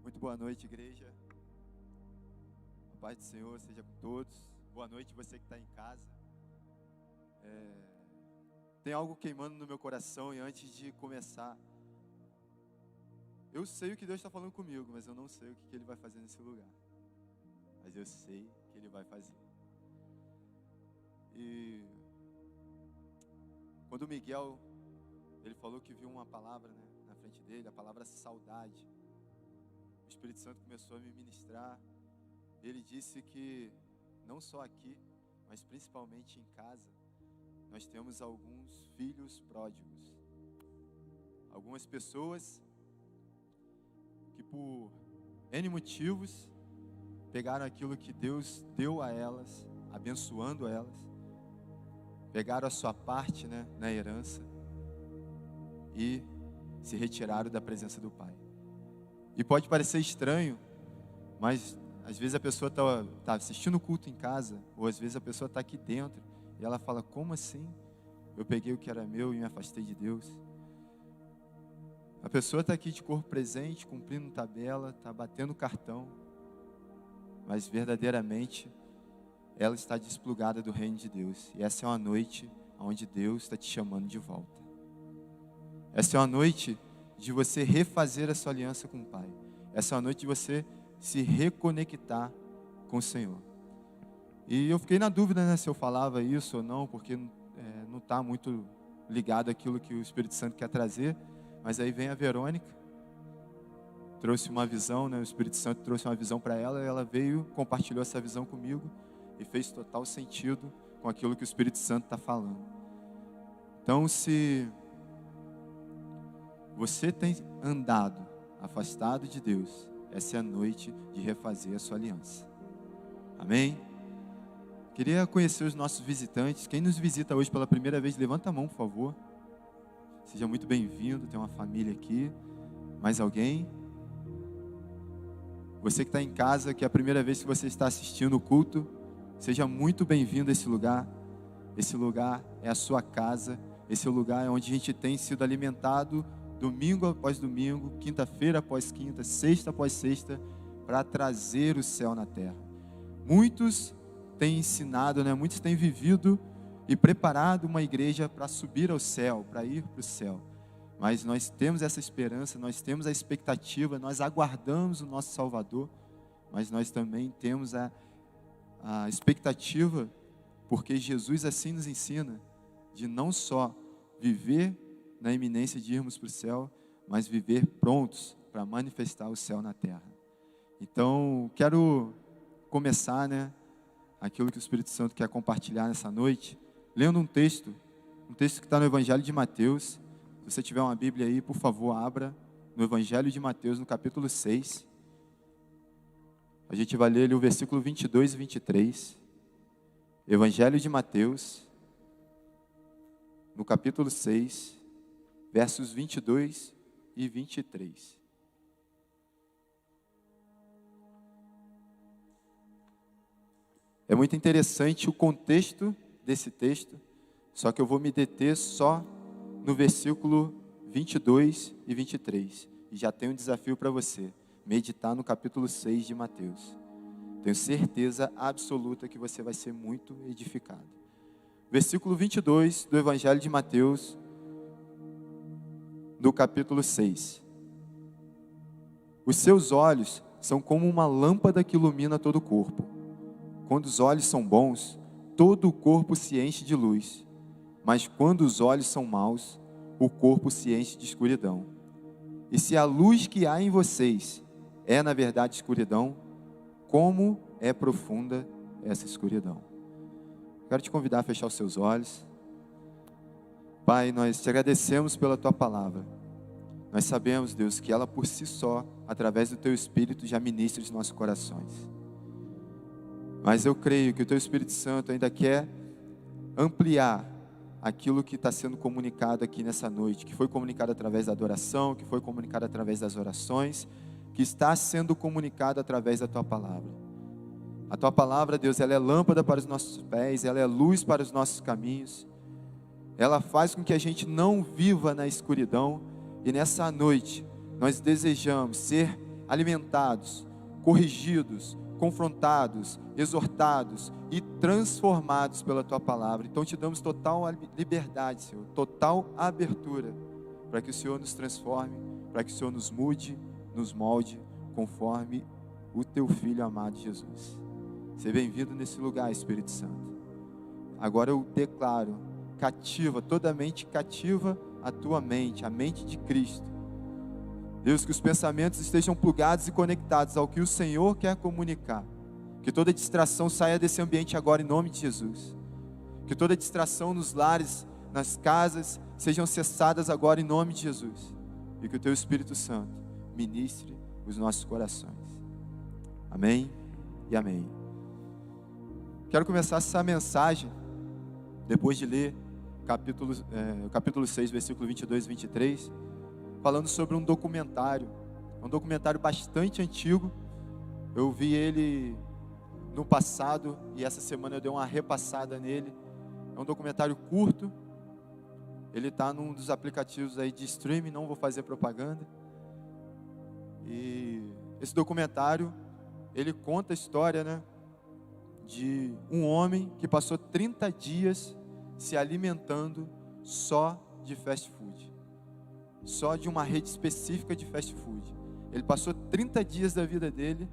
Muito boa noite, igreja. A paz do Senhor seja com todos. Boa noite, você que está em casa. Tem algo queimando no meu coração e antes de começar, eu sei o que Deus está falando comigo, mas eu não sei o que Ele vai fazer nesse lugar. Mas eu sei que Ele vai fazer. E quando o Miguel, ele falou que viu uma palavra, né, na frente dele, a palavra saudade. O Espírito Santo começou a me ministrar. Ele disse que não só aqui, mas principalmente em casa, nós temos alguns filhos pródigos. Algumas pessoas que por N motivos pegaram aquilo que Deus deu a elas, abençoando elas, pegaram a sua parte, né, na herança e se retiraram da presença do Pai. E pode parecer estranho, mas às vezes a pessoa está assistindo o culto em casa, ou às vezes a pessoa está aqui dentro, e ela fala, como assim? Eu peguei o que era meu e me afastei de Deus. A pessoa está aqui de corpo presente, cumprindo tabela, está batendo cartão, mas verdadeiramente ela está desplugada do reino de Deus. E essa é uma noite onde Deus está te chamando de volta. Essa é uma noite de você refazer a sua aliança com o Pai. Essa é uma noite de você se reconectar com o Senhor. E eu fiquei na dúvida, né, se eu falava isso ou não, porque não está muito ligado àquilo que o Espírito Santo quer trazer. Mas aí vem a Verônica, trouxe uma visão, né, o Espírito Santo trouxe uma visão para ela, e ela veio, compartilhou essa visão comigo, e fez total sentido com aquilo que o Espírito Santo está falando. Então, se você tem andado afastado de Deus, essa é a noite de refazer a sua aliança. Amém? Queria conhecer os nossos visitantes. Quem nos visita hoje pela primeira vez, levanta a mão, por favor. Seja muito bem-vindo, tem uma família aqui. Mais alguém? Você que está em casa, que é a primeira vez que você está assistindo o culto, seja muito bem-vindo a esse lugar. Esse lugar é a sua casa. Esse lugar é onde a gente tem sido alimentado domingo após domingo, quinta-feira após quinta, sexta após sexta, para trazer o céu na terra. Muitos têm ensinado, né? Muitos têm vivido e preparado uma igreja para subir ao céu, para ir para o céu. Mas nós temos essa esperança, nós temos a expectativa, nós aguardamos o nosso Salvador, mas nós também temos a expectativa, porque Jesus assim nos ensina, de não só viver na iminência de irmos para o céu, mas viver prontos para manifestar o céu na terra. Então, quero começar, né, aquilo que o Espírito Santo quer compartilhar nessa noite, lendo um texto que está no Evangelho de Mateus. Se você tiver uma Bíblia aí, por favor, abra no Evangelho de Mateus, no capítulo 6. A gente vai ler ali o versículo 22 e 23. Evangelho de Mateus, no capítulo 6, versos 22 e 23. É muito interessante o contexto desse texto, só que eu vou me deter só no versículo 22 e 23. E já tenho um desafio para você, meditar no capítulo 6 de Mateus. Tenho certeza absoluta que você vai ser muito edificado. Versículo 22 do Evangelho de Mateus, do capítulo 6. Os seus olhos são como uma lâmpada que ilumina todo o corpo. Quando os olhos são bons, todo o corpo se enche de luz. Mas quando os olhos são maus, o corpo se enche de escuridão. E se a luz que há em vocês é na verdade escuridão, como é profunda essa escuridão? Quero te convidar a fechar os seus olhos. Pai, nós te agradecemos pela Tua palavra. Nós sabemos, Deus, que ela por si só, através do Teu Espírito, já ministra os nossos corações. Mas eu creio que o Teu Espírito Santo ainda quer ampliar aquilo que está sendo comunicado aqui nessa noite, que foi comunicado através da adoração, que foi comunicado através das orações, que está sendo comunicado através da Tua palavra. A Tua palavra, Deus, ela é lâmpada para os nossos pés, ela é luz para os nossos caminhos. Ela faz com que a gente não viva na escuridão. E nessa noite, nós desejamos ser alimentados, corrigidos, confrontados, exortados e transformados pela Tua palavra. Então te damos total liberdade, Senhor, total abertura, para que o Senhor nos transforme, para que o Senhor nos mude, nos molde, conforme o Teu Filho amado Jesus. Seja bem-vindo nesse lugar, Espírito Santo. Agora eu declaro, cativa, toda mente cativa a Tua mente, a mente de Cristo. Deus, que os pensamentos estejam plugados e conectados ao que o Senhor quer comunicar. Que toda distração saia desse ambiente agora em nome de Jesus. Que toda distração nos lares, nas casas, sejam cessadas agora em nome de Jesus. E que o Teu Espírito Santo ministre os nossos corações. Amém e amém. Quero começar essa mensagem, depois de ler o capítulo 6, versículo 22 e 23, falando sobre um documentário bastante antigo. Eu vi ele no passado e essa semana eu dei uma repassada nele. É um documentário curto, ele está num dos aplicativos aí de streaming, não vou fazer propaganda. E esse documentário, ele conta a história, né, de um homem que passou 30 dias se alimentando só de fast food, só de uma rede específica de fast food. Ele passou 30 dias da vida dele,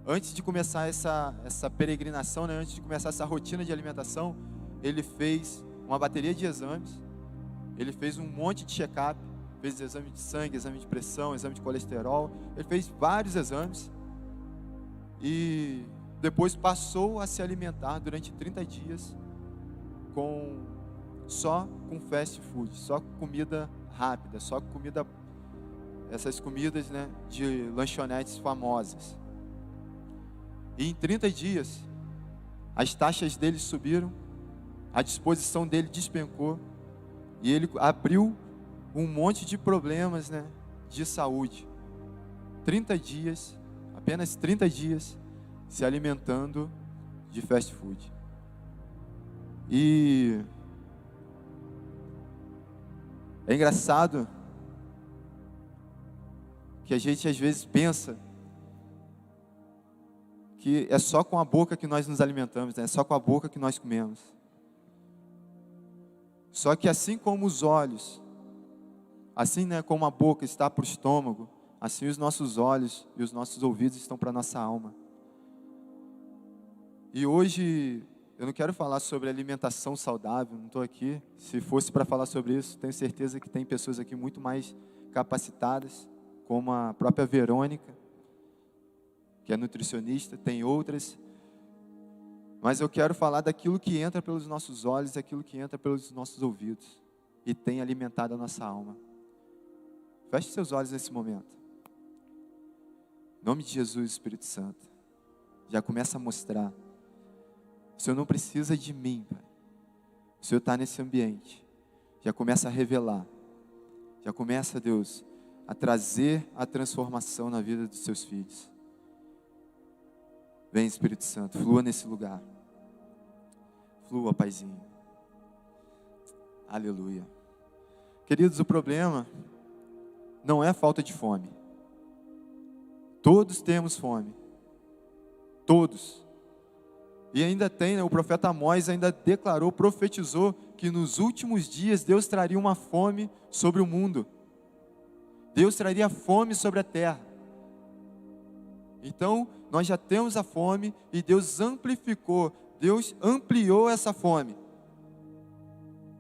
antes de começar essa peregrinação, né, antes de começar essa rotina de alimentação, ele fez uma bateria de exames, ele fez um monte de check-up, fez exame de sangue, exame de pressão, exame de colesterol, ele fez vários exames, e depois passou a se alimentar durante 30 dias só com fast food, só comida rápida, só comida, essas comidas, né, de lanchonetes famosas. E em 30 dias, as taxas dele subiram, a disposição dele despencou, e ele abriu um monte de problemas, né, de saúde. 30 dias, apenas 30 dias, se alimentando de fast food. E é engraçado que a gente às vezes pensa que é só com a boca que nós nos alimentamos, né? É só com a boca que nós comemos. Só que assim como os olhos, assim, né, como a boca está para o estômago, assim os nossos olhos e os nossos ouvidos estão para a nossa alma. E hoje eu não quero falar sobre alimentação saudável, não estou aqui. Se fosse para falar sobre isso, tenho certeza que tem pessoas aqui muito mais capacitadas, como a própria Verônica, que é nutricionista, tem outras. Mas eu quero falar daquilo que entra pelos nossos olhos, daquilo que entra pelos nossos ouvidos e tem alimentado a nossa alma. Feche seus olhos nesse momento. Em nome de Jesus, Espírito Santo, já começa a mostrar. O Senhor não precisa de mim, Pai. O Senhor está nesse ambiente. Já começa a revelar. Já começa, Deus, a trazer a transformação na vida dos seus filhos. Vem, Espírito Santo, flua nesse lugar. Flua, Paizinho. Aleluia. Queridos, o problema não é falta de fome. Todos temos fome. Todos. E ainda tem, né, o profeta Amós ainda declarou, profetizou que nos últimos dias Deus traria uma fome sobre o mundo. Deus traria fome sobre a terra. Então, nós já temos a fome e Deus amplificou, Deus ampliou essa fome.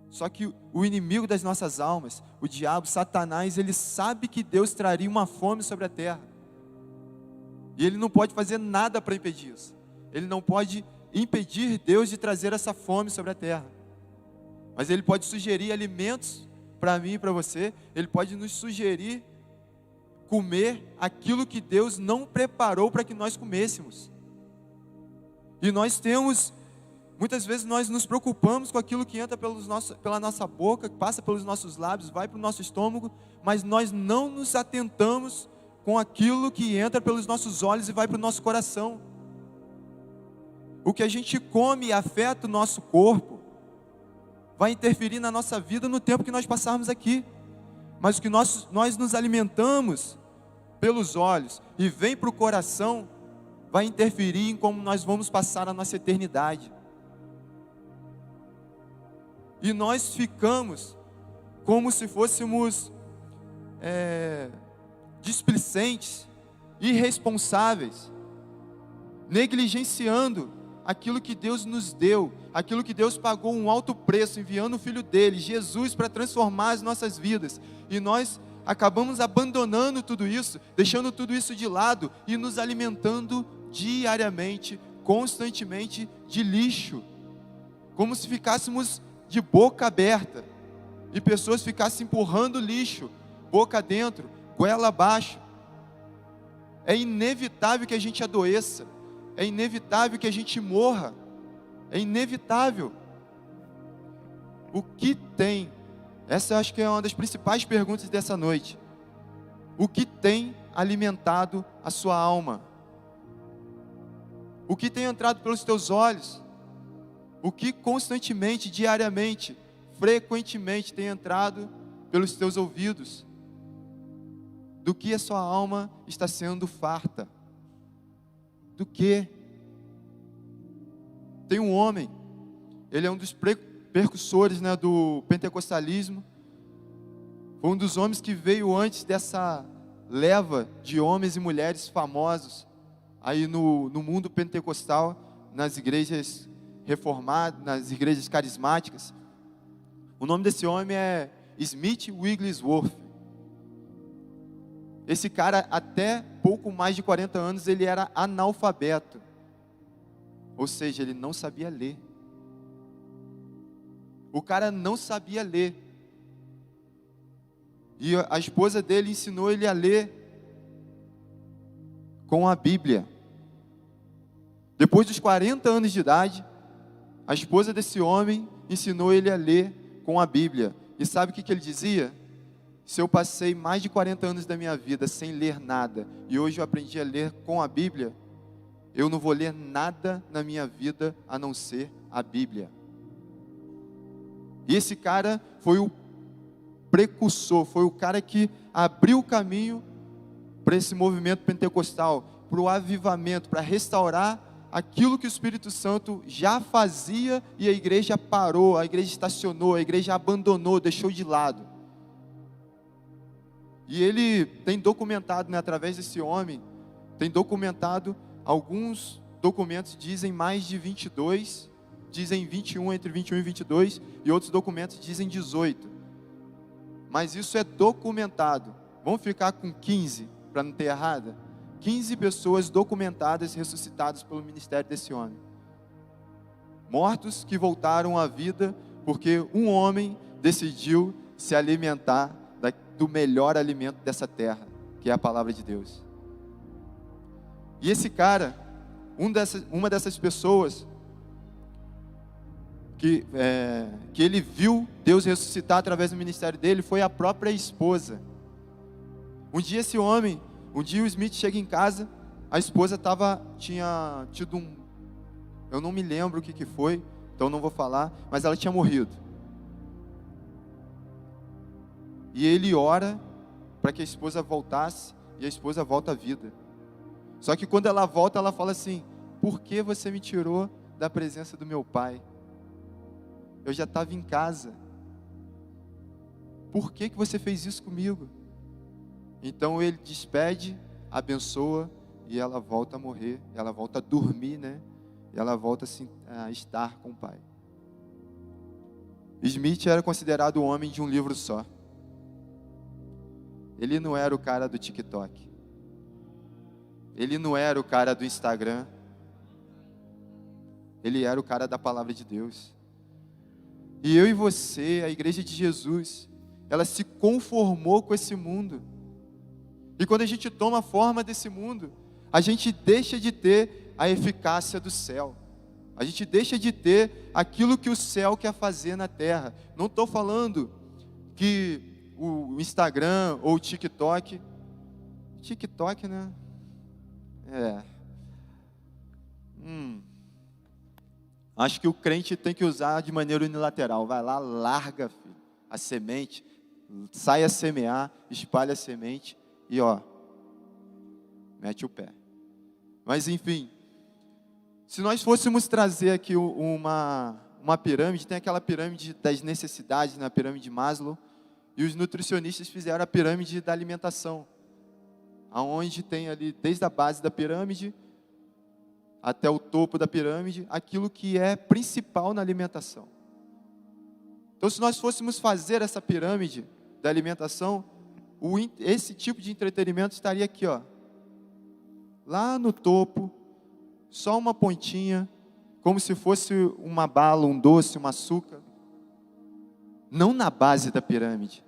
Só que o inimigo das nossas almas, o diabo, Satanás, ele sabe que Deus traria uma fome sobre a terra. E ele não pode fazer nada para impedir isso. Ele não pode impedir Deus de trazer essa fome sobre a terra. Mas Ele pode sugerir alimentos para mim e para você. Ele pode nos sugerir comer aquilo que Deus não preparou para que nós comêssemos. E nós temos, muitas vezes nós nos preocupamos com aquilo que entra pela nossa boca, que passa pelos nossos lábios, vai para o nosso estômago, mas nós não nos atentamos com aquilo que entra pelos nossos olhos e vai para o nosso coração. O que a gente come e afeta o nosso corpo vai interferir na nossa vida no tempo que nós passarmos aqui. Mas o que nós nos alimentamos pelos olhos e vem para o coração, vai interferir em como nós vamos passar a nossa eternidade. E nós ficamos como se fôssemos displicentes, irresponsáveis, negligenciando aquilo que Deus nos deu, aquilo que Deus pagou um alto preço, enviando o Filho dele, Jesus, para transformar as nossas vidas. E nós acabamos abandonando tudo isso, deixando tudo isso de lado e nos alimentando diariamente, constantemente de lixo, como se ficássemos de boca aberta e pessoas ficassem empurrando lixo, boca dentro, goela abaixo. É inevitável que a gente adoeça, é inevitável que a gente morra, é inevitável. O que tem? Essa eu acho que é uma das principais perguntas dessa noite. O que tem alimentado a sua alma? O que tem entrado pelos teus olhos? O que constantemente, diariamente, frequentemente tem entrado pelos teus ouvidos? Do que a sua alma está sendo farta? Do que? Tem um homem, ele é um dos precursores, né, do pentecostalismo. Foi um dos homens que veio antes dessa leva de homens e mulheres famosos aí no mundo pentecostal, nas igrejas reformadas, nas igrejas carismáticas. O nome desse homem é Smith Wigglesworth. Esse cara, até pouco mais de 40 anos, ele era analfabeto. Ou seja, ele não sabia ler. O cara não sabia ler. E a esposa dele ensinou ele a ler com a Bíblia. Depois dos 40 anos de idade, a esposa desse homem ensinou ele a ler com a Bíblia. E sabe o que ele dizia? Se eu passei mais de 40 anos da minha vida sem ler nada, e hoje eu aprendi a ler com a Bíblia, eu não vou ler nada na minha vida a não ser a Bíblia. E esse cara foi o precursor, foi o cara que abriu o caminho para esse movimento pentecostal, para o avivamento, para restaurar aquilo que o Espírito Santo já fazia e a igreja parou, a igreja estacionou, a igreja abandonou, deixou de lado. E ele tem documentado, né, através desse homem, tem documentado alguns documentos, dizem mais de 22, dizem 21, entre 21 e 22, e outros documentos dizem 18. Mas isso é documentado. Vamos ficar com 15, para não ter errada? 15 pessoas documentadas, ressuscitadas pelo ministério desse homem. Mortos que voltaram à vida, porque um homem decidiu se alimentar do melhor alimento dessa terra, que é a palavra de Deus. E esse cara, uma dessas pessoas que ele viu Deus ressuscitar através do ministério dele, foi a própria esposa. Um dia o Smith chega em casa, a esposa tinha tido eu não me lembro o que foi, então não vou falar, mas ela tinha morrido. E ele ora para que a esposa voltasse, e a esposa volta à vida. Só que quando ela volta, ela fala assim: por que você me tirou da presença do meu pai? Eu já estava em casa. Por que você fez isso comigo? Então ele despede, abençoa, e ela volta a morrer, ela volta a dormir, né? E ela volta assim, a estar com o pai. Smith era considerado o homem de um livro só. Ele não era o cara do TikTok. Ele não era o cara do Instagram. Ele era o cara da palavra de Deus. E eu e você, a igreja de Jesus, ela se conformou com esse mundo. E quando a gente toma a forma desse mundo, a gente deixa de ter a eficácia do céu. A gente deixa de ter aquilo que o céu quer fazer na terra. Não estou falando que o Instagram ou o TikTok, né? Acho que o crente tem que usar de maneira unilateral. Vai lá, larga, filho, a semente, sai a semear, espalha a semente e Mete o pé. Mas enfim, se nós fôssemos trazer aqui uma pirâmide, tem aquela pirâmide das necessidades, na pirâmide de Maslow, e os nutricionistas fizeram a pirâmide da alimentação, aonde tem ali, desde a base da pirâmide até o topo da pirâmide, aquilo que é principal na alimentação. Então, se nós fôssemos fazer essa pirâmide da alimentação, esse tipo de entretenimento estaria aqui, ó, lá no topo, só uma pontinha, como se fosse uma bala, um doce, um açúcar. Não na base da pirâmide.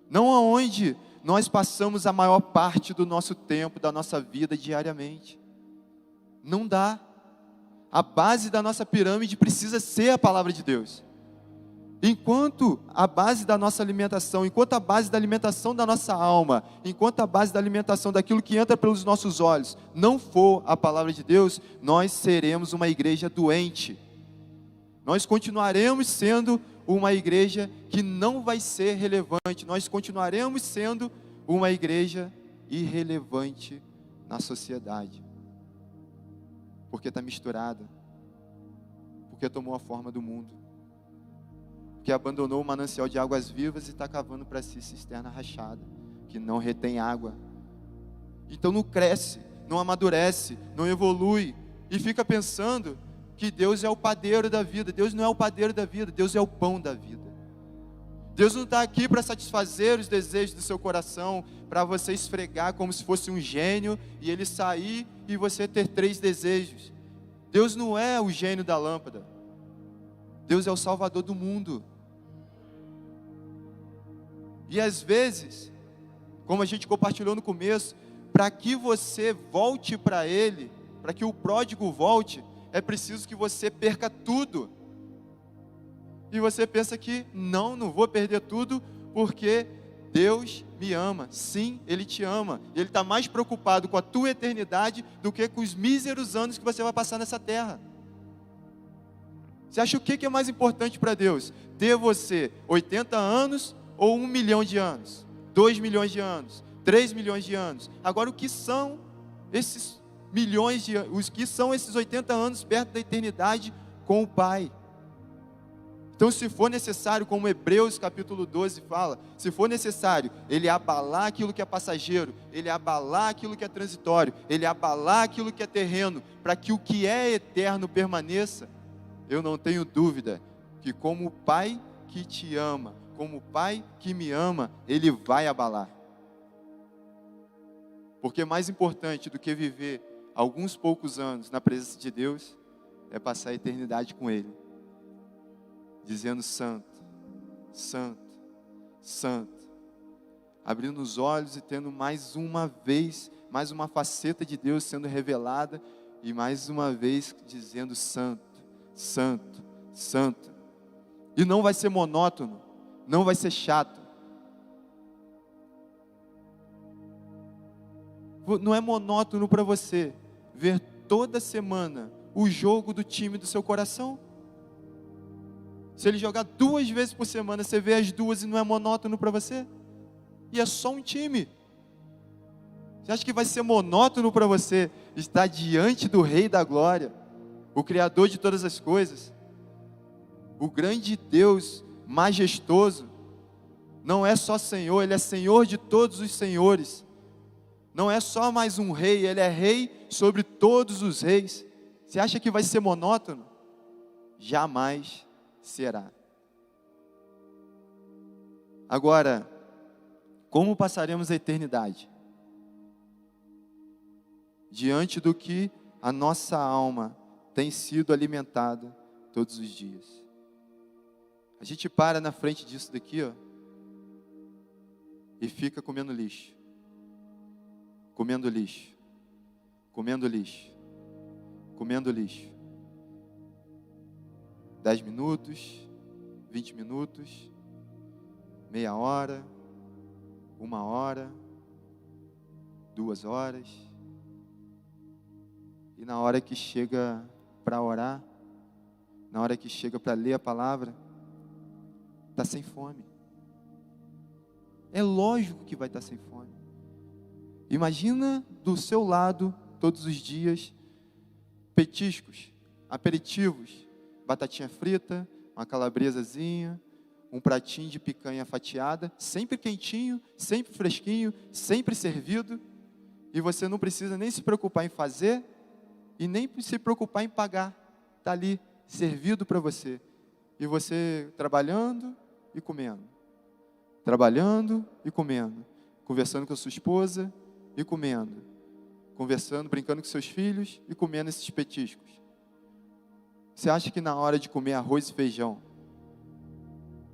Não aonde nós passamos a maior parte do nosso tempo, da nossa vida diariamente. Não dá. A base da nossa pirâmide precisa ser a palavra de Deus. Enquanto a base da nossa alimentação, enquanto a base da alimentação da nossa alma, enquanto a base da alimentação daquilo que entra pelos nossos olhos não for a palavra de Deus, nós seremos uma igreja doente. Nós continuaremos sendo uma igreja que não vai ser relevante. Nós continuaremos sendo uma igreja irrelevante na sociedade. Porque está misturada. Porque tomou a forma do mundo. Que abandonou o manancial de águas vivas e está cavando para si cisterna rachada, que não retém água. Então não cresce, não amadurece, não evolui, e fica pensando que Deus é o padeiro da vida. Deus não é o padeiro da vida, Deus é o pão da vida. Deus não está aqui para satisfazer os desejos do seu coração, para você esfregar como se fosse um gênio, e ele sair e você ter 3 desejos. Deus não é o gênio da lâmpada, Deus é o Salvador do mundo. E às vezes, como a gente compartilhou no começo, para que você volte para Ele, para que o pródigo volte, é preciso que você perca tudo. E você pensa que não vou perder tudo, porque Deus me ama. Sim, Ele te ama. Ele está mais preocupado com a tua eternidade do que com os míseros anos que você vai passar nessa terra. Você acha o que é mais importante para Deus? Ter você 80 anos ou 1 milhão de anos? 2 milhões de anos? 3 milhões de anos? Agora, o que são esses milhões de anos? Os que são esses 80 anos perto da eternidade com o Pai? Então, se for necessário, como Hebreus capítulo 12 fala, se for necessário Ele abalar aquilo que é passageiro, Ele abalar aquilo que é transitório, Ele abalar aquilo que é terreno, para que o que é eterno permaneça, eu não tenho dúvida que, como o Pai que te ama, como o Pai que me ama, Ele vai abalar. Porque mais importante do que viver alguns poucos anos na presença de Deus, é passar a eternidade com Ele, dizendo santo, santo, santo, abrindo os olhos e tendo mais uma vez, mais uma faceta de Deus sendo revelada, e mais uma vez dizendo santo, santo, santo. E não vai ser monótono, não vai ser chato. Não é monótono para você ver toda semana o jogo do time do seu coração? Se ele jogar 2 vezes por semana, você vê as 2 e não é monótono para você? E é só um time. Você acha que vai ser monótono para você estar diante do Rei da Glória, o Criador de todas as coisas, o grande Deus majestoso? Não é só Senhor, Ele é Senhor de todos os senhores. Não é só mais um rei, Ele é rei sobre todos os reis. Você acha que vai ser monótono? Jamais será. Agora, como passaremos a eternidade? Diante do que a nossa alma tem sido alimentada todos os dias. A gente para na frente disso daqui, ó, e fica comendo lixo. Comendo lixo. Comendo lixo. Comendo lixo. 10 minutos, 20 minutos, meia hora, 1 hora, 2 horas. E na hora que chega para orar, na hora que chega para ler a palavra, está sem fome. É lógico que vai estar sem fome. Imagina do seu lado, todos os dias, petiscos, aperitivos, batatinha frita, uma calabresazinha, um pratinho de picanha fatiada, sempre quentinho, sempre fresquinho, sempre servido, e você não precisa nem se preocupar em fazer e nem se preocupar em pagar. Está ali, servido para você. E você trabalhando e comendo. Trabalhando e comendo. Conversando com a sua esposa e comendo. Conversando, brincando com seus filhos e comendo esses petiscos. Você acha que na hora de comer arroz e feijão,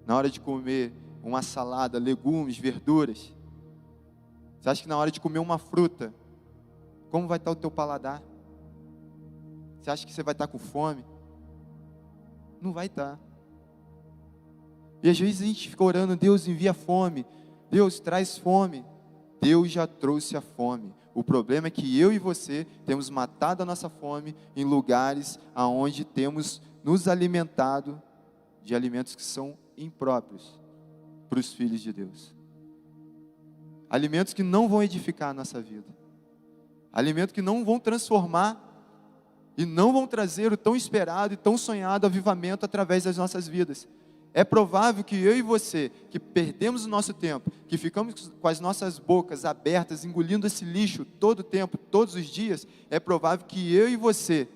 na hora de comer uma salada, legumes, verduras, você acha que na hora de comer uma fruta, como vai estar o teu paladar? Você acha que você vai estar com fome? Não vai estar. E às vezes a gente fica orando, Deus envia fome, Deus traz fome. Deus já trouxe a fome. O problema é que eu e você temos matado a nossa fome em lugares aonde temos nos alimentado de alimentos que são impróprios para os filhos de Deus. Alimentos que não vão edificar a nossa vida. Alimentos que não vão transformar e não vão trazer o tão esperado e tão sonhado avivamento através das nossas vidas. É provável que eu e você, que perdemos o nosso tempo, que ficamos com as nossas bocas abertas, engolindo esse lixo todo o tempo, todos os dias, é provável que eu e você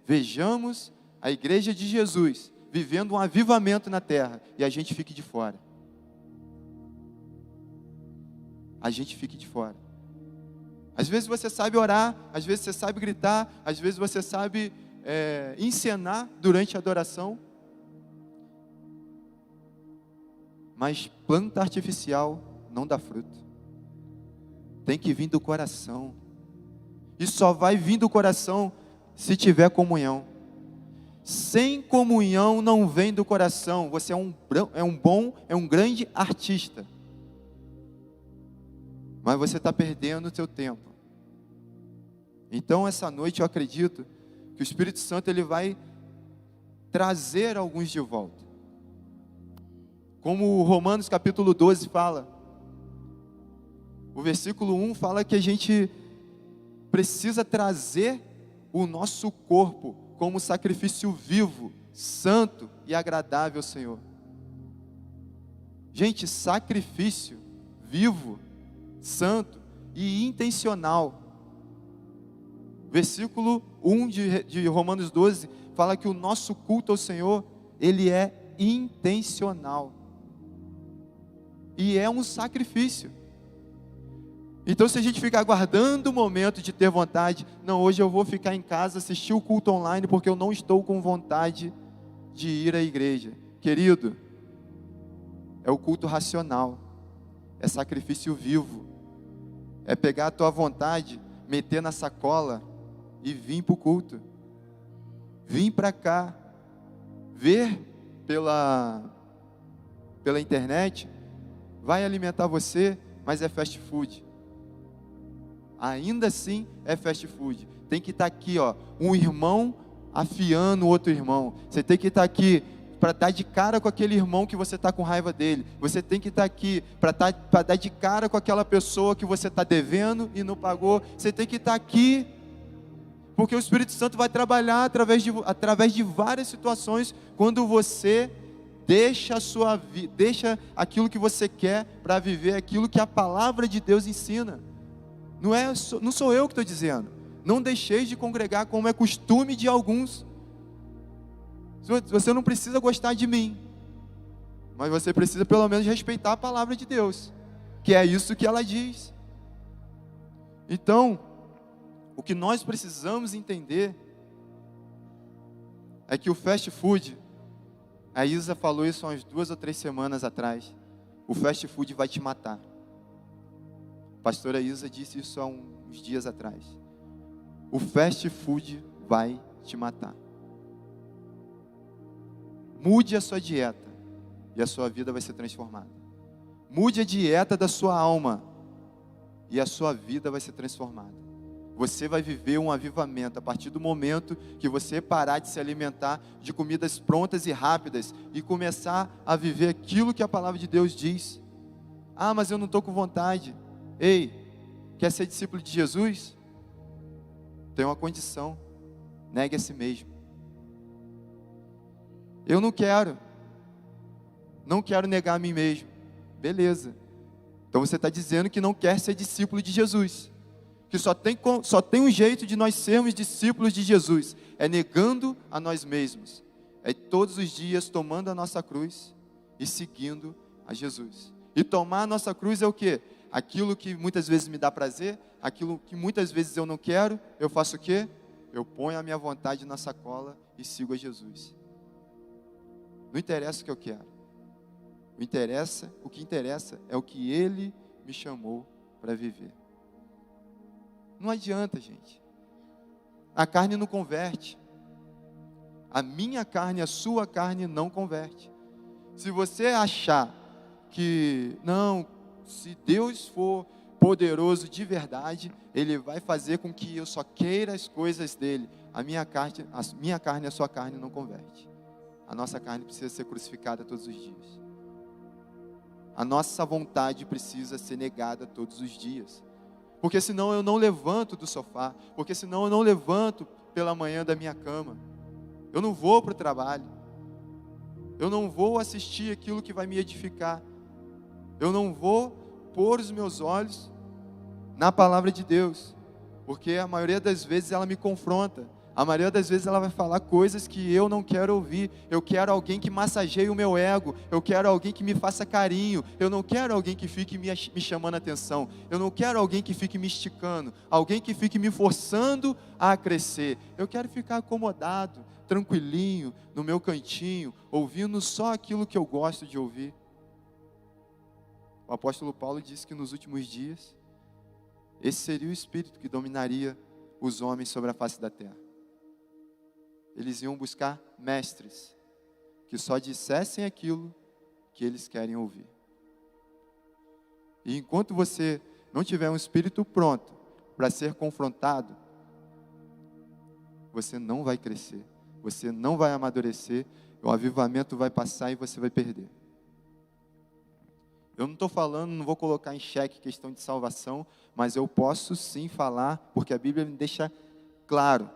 vejamos a igreja de Jesus vivendo um avivamento na terra e a gente fique de fora. A gente fique de fora. Às vezes você sabe orar, às vezes você sabe gritar, às vezes você sabe encenar durante a adoração, mas planta artificial não dá fruto. Tem que vir do coração. E só vai vir do coração se tiver comunhão. Sem comunhão não vem do coração. Você é um grande artista. Mas você está perdendo o seu tempo. Então essa noite eu acredito que o Espírito Santo ele vai trazer alguns de volta. Como o Romanos capítulo 12 fala, o versículo 1 fala que a gente precisa trazer o nosso corpo como sacrifício vivo, santo e agradável ao Senhor. Gente, sacrifício vivo, santo e intencional. Versículo 1 de Romanos 12 fala que o nosso culto ao Senhor, ele é intencional. E é um sacrifício. Então se a gente ficar aguardando o momento de ter vontade, não, hoje eu vou ficar em casa, assistir o culto online, porque eu não estou com vontade de ir à igreja. Querido, é o culto racional, é sacrifício vivo, é pegar a tua vontade, meter na sacola e vir para o culto, vir para cá, ver pela internet, vai alimentar você, mas é fast food. Ainda assim é fast food. Tem que estar aqui, ó, um irmão afiando o outro irmão. Você tem que estar aqui para dar de cara com aquele irmão que você está com raiva dele. Você tem que estar aqui para dar de cara com aquela pessoa que você está devendo e não pagou. Você tem que estar aqui porque o Espírito Santo vai trabalhar através de várias situações quando você deixa aquilo que você quer para viver aquilo que a palavra de Deus ensina. Não sou eu que estou dizendo. Não deixeis de congregar como é costume de alguns. Você não precisa gostar de mim, mas você precisa pelo menos respeitar a palavra de Deus, que é isso que ela diz. Então, o que nós precisamos entender é que o fast food, a Isa falou isso há umas 2 ou 3 semanas atrás, o fast food vai te matar. A pastora Isa disse isso há uns dias atrás. O fast food vai te matar. Mude a sua dieta e a sua vida vai ser transformada. Mude a dieta da sua alma e a sua vida vai ser transformada. Você vai viver um avivamento a partir do momento que você parar de se alimentar de comidas prontas e rápidas e começar a viver aquilo que a palavra de Deus diz. Ah, mas eu não estou com vontade. Ei, Quer ser discípulo de Jesus? Tem uma condição: negue a si mesmo. Eu não quero negar a mim mesmo. Beleza. Então você está dizendo que não quer ser discípulo de Jesus, que só tem um jeito de nós sermos discípulos de Jesus, é negando a nós mesmos, é todos os dias tomando a nossa cruz e seguindo a Jesus. E tomar a nossa cruz é o quê? Aquilo que muitas vezes me dá prazer, aquilo que muitas vezes eu não quero, eu faço o quê? Eu ponho a minha vontade na sacola e sigo a Jesus. Não interessa o que eu quero. O que interessa é o que Ele me chamou para viver. Não adianta, gente. A carne não converte. A minha carne, a sua carne não converte. Se você achar que, não, se Deus for poderoso de verdade, Ele vai fazer com que eu só queira as coisas dEle. A minha carne, a sua carne não converte. A nossa carne precisa ser crucificada todos os dias. A nossa vontade precisa ser negada todos os dias. Porque senão eu não levanto do sofá. Porque senão eu não levanto pela manhã da minha cama. Eu não vou para o trabalho. Eu não vou assistir aquilo que vai me edificar. Eu não vou pôr os meus olhos na palavra de Deus. Porque a maioria das vezes ela me confronta. A maioria das vezes ela vai falar coisas que eu não quero ouvir. Eu quero alguém que massageie o meu ego. Eu quero alguém que me faça carinho. Eu não quero alguém que fique me chamando a atenção. Eu não quero alguém que fique me esticando. Alguém que fique me forçando a crescer. Eu quero ficar acomodado, tranquilinho, no meu cantinho, ouvindo só aquilo que eu gosto de ouvir. O apóstolo Paulo disse que nos últimos dias, esse seria o espírito que dominaria os homens sobre a face da terra. Eles iam buscar mestres que só dissessem aquilo que eles querem ouvir. E enquanto você não tiver um espírito pronto para ser confrontado, você não vai crescer, você não vai amadurecer, o avivamento vai passar e você vai perder. Eu não estou falando, não vou colocar em xeque questão de salvação, mas eu posso sim falar, porque a Bíblia me deixa claro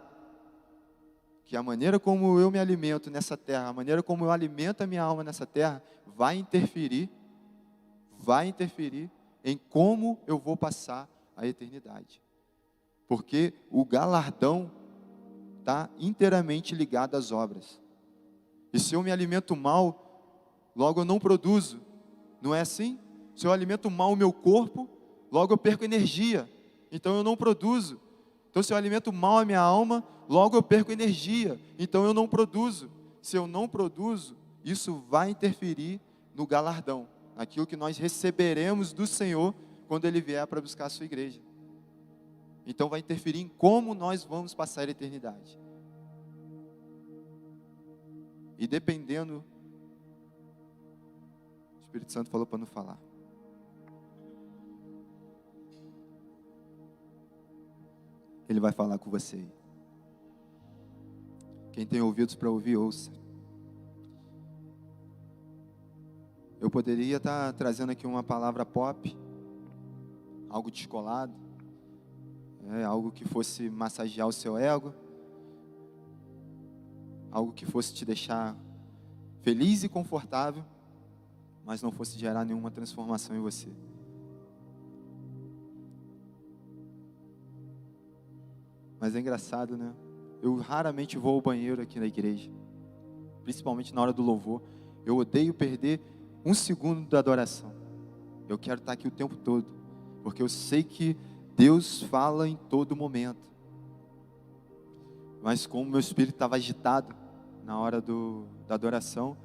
que a maneira como eu me alimento nessa terra, a maneira como eu alimento a minha alma nessa terra, vai interferir em como eu vou passar a eternidade. Porque o galardão está inteiramente ligado às obras. E se eu me alimento mal, logo eu não produzo. Não é assim? Se eu alimento mal o meu corpo, logo eu perco energia. Então eu não produzo. Então se eu alimento mal a minha alma, logo eu perco energia. Então eu não produzo. Se eu não produzo, isso vai interferir no galardão, naquilo que nós receberemos do Senhor quando Ele vier para buscar a sua igreja. Então vai interferir em como nós vamos passar a eternidade. E dependendo, o Espírito Santo falou para não falar. Ele vai falar com você aí. Quem tem ouvidos para ouvir, ouça. Eu poderia estar trazendo aqui uma palavra pop, algo descolado, algo que fosse massagear o seu ego, algo que fosse te deixar feliz e confortável, mas não fosse gerar nenhuma transformação em você. Mas é engraçado, né? Eu raramente vou ao banheiro aqui na igreja, principalmente na hora do louvor. Eu odeio perder um segundo da adoração. Eu quero estar aqui o tempo todo, porque eu sei que Deus fala em todo momento. Mas como meu espírito estava agitado na hora da adoração,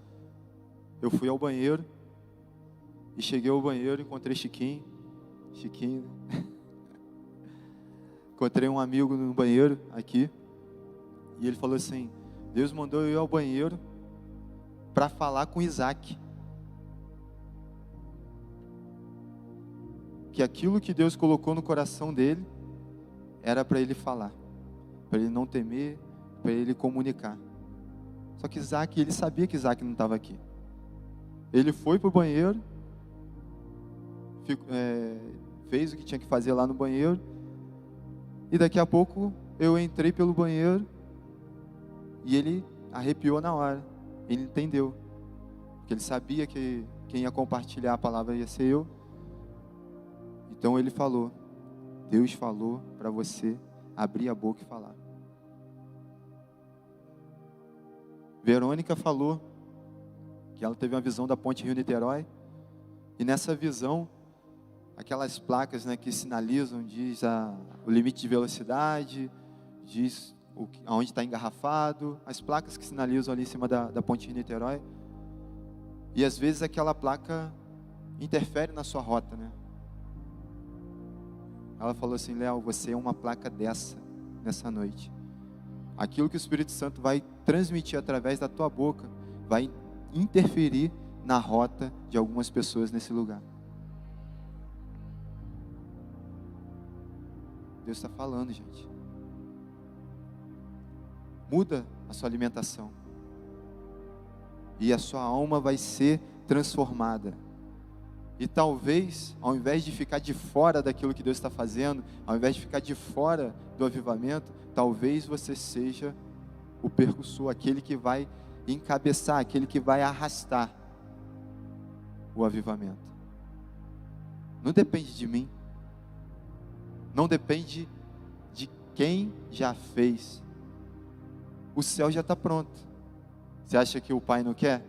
eu fui ao banheiro, e cheguei ao banheiro, encontrei Chiquinho, né? Encontrei um amigo no banheiro aqui, e ele falou assim: Deus mandou eu ir ao banheiro para falar com Isaac. Que aquilo que Deus colocou no coração dele era para ele falar, para ele não temer, para ele comunicar. Só que Isaac, ele sabia que Isaac não estava aqui. Ele foi para o banheiro, fez o que tinha que fazer lá no banheiro. E daqui a pouco eu entrei pelo banheiro e ele arrepiou na hora. Ele entendeu. Porque ele sabia que quem ia compartilhar a palavra ia ser eu. Então ele falou: Deus falou para você abrir a boca e falar. Verônica falou que ela teve uma visão da ponte Rio-Niterói. E nessa visão, aquelas placas, né, que sinalizam, diz o limite de velocidade, diz aonde está engarrafado, as placas que sinalizam ali em cima da ponte Rio-Niterói. E às vezes aquela placa interfere na sua rota, né? Ela falou assim: Léo, você é uma placa nessa noite. Aquilo que o Espírito Santo vai transmitir através da tua boca vai interferir na rota de algumas pessoas nesse lugar. Deus está falando, gente. Muda a sua alimentação. E a sua alma vai ser transformada. E talvez, ao invés de ficar de fora daquilo que Deus está fazendo, ao invés de ficar de fora do avivamento, talvez você seja o percussor, aquele que vai encabeçar, aquele que vai arrastar o avivamento. Não depende de mim. Não depende de quem já fez. O céu já está pronto. Você acha que o Pai não quer?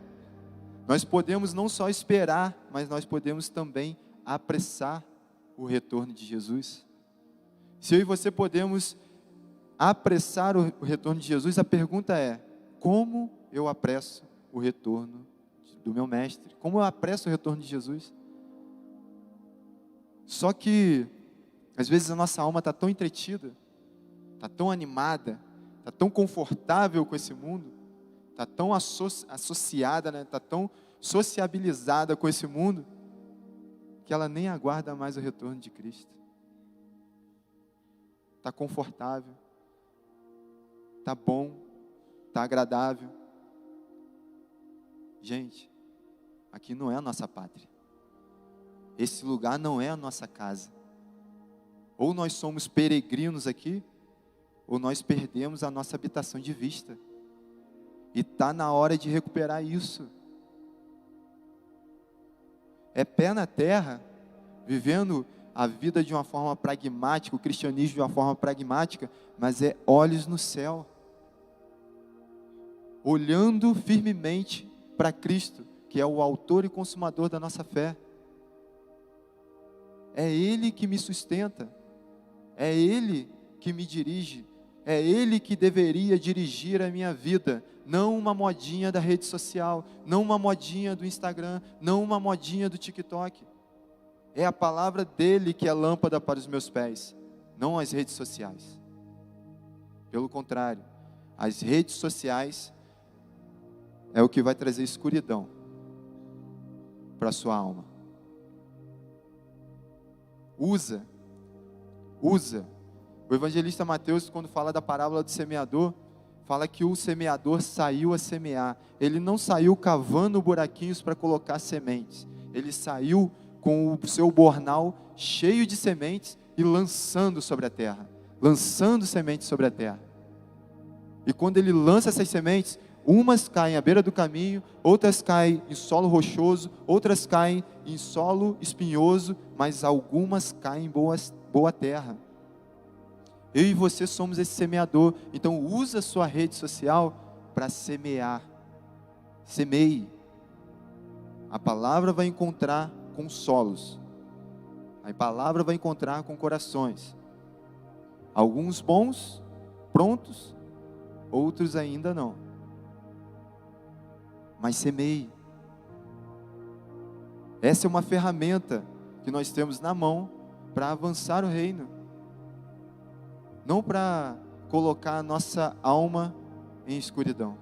Nós podemos não só esperar, mas nós podemos também apressar o retorno de Jesus. Se eu e você podemos apressar o retorno de Jesus, a pergunta é: como eu apresso o retorno do meu mestre? Como eu apresso o retorno de Jesus? Só que às vezes a nossa alma está tão entretida, está tão animada, está tão confortável com esse mundo, está tão associada, né? Está tão sociabilizada com esse mundo, que ela nem aguarda mais o retorno de Cristo. Está confortável, está bom, está agradável. Gente, aqui não é a nossa pátria. Esse lugar não é a nossa casa. Ou nós somos peregrinos aqui, ou nós perdemos a nossa habitação de vista. E está na hora de recuperar isso. É pé na terra, vivendo a vida de uma forma pragmática, o cristianismo de uma forma pragmática, mas é olhos no céu. Olhando firmemente para Cristo, que é o autor e consumador da nossa fé. É Ele que me sustenta. É Ele que me dirige. É Ele que deveria dirigir a minha vida. Não uma modinha da rede social. Não uma modinha do Instagram. Não uma modinha do TikTok. É a palavra dEle que é lâmpada para os meus pés. Não as redes sociais. Pelo contrário, as redes sociais é o que vai trazer escuridão para a sua alma. Usa. O evangelista Mateus, quando fala da parábola do semeador, fala que o semeador saiu a semear. Ele não saiu cavando buraquinhos para colocar sementes. Ele saiu com o seu bornal cheio de sementes e lançando sobre a terra. Lançando sementes sobre a terra. E quando ele lança essas sementes, umas caem à beira do caminho, outras caem em solo rochoso, outras caem em solo espinhoso, mas algumas caem em boa terra. Eu e você somos esse semeador. Então usa a sua rede social para semear. Semeie. A palavra vai encontrar com solos. A palavra vai encontrar com corações. Alguns bons, prontos, outros ainda não. Mas semeie. Essa é uma ferramenta que nós temos na mão para avançar o reino. Não para colocar a nossa alma em escuridão.